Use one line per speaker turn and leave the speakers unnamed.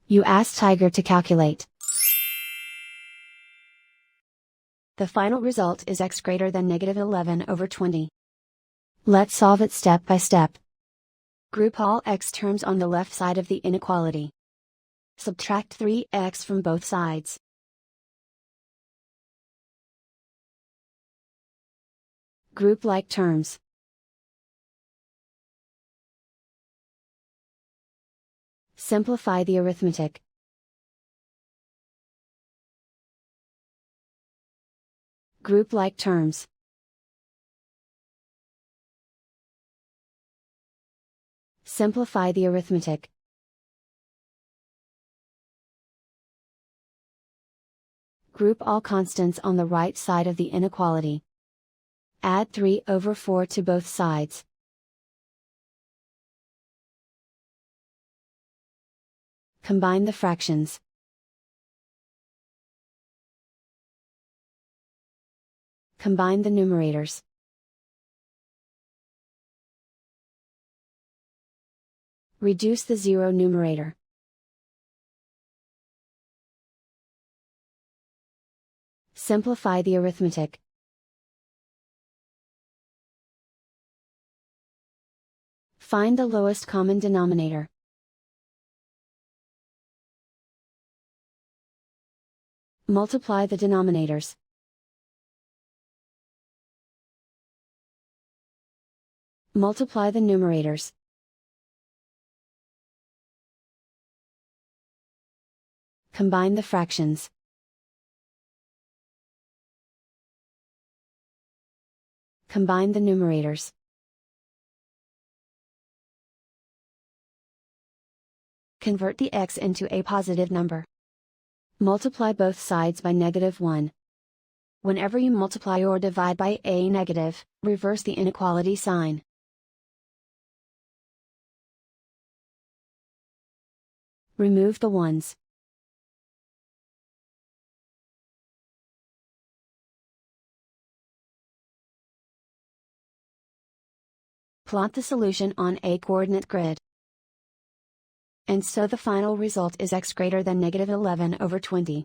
You ask Tiger to calculate. The final result is x greater than -11/20. Let's solve it step by step. Group all x terms on the left side of the inequality. Subtract 3x from both sides. Group like terms. Simplify the arithmetic. Group like terms. Simplify the arithmetic. Group all constants on the right side of the inequality. Add 3/4 to both sides. Combine the fractions. Combine the numerators. Reduce the zero numerator. Simplify the arithmetic. Find the lowest common denominator. Multiply the denominators. Multiply the numerators. Combine the fractions. Combine the numerators. Convert the x into a positive number. Multiply both sides by -1. Whenever you multiply or divide by a negative, reverse the inequality sign. Remove the ones. Plot the solution on a coordinate grid. And so the final result is x greater than -11/20.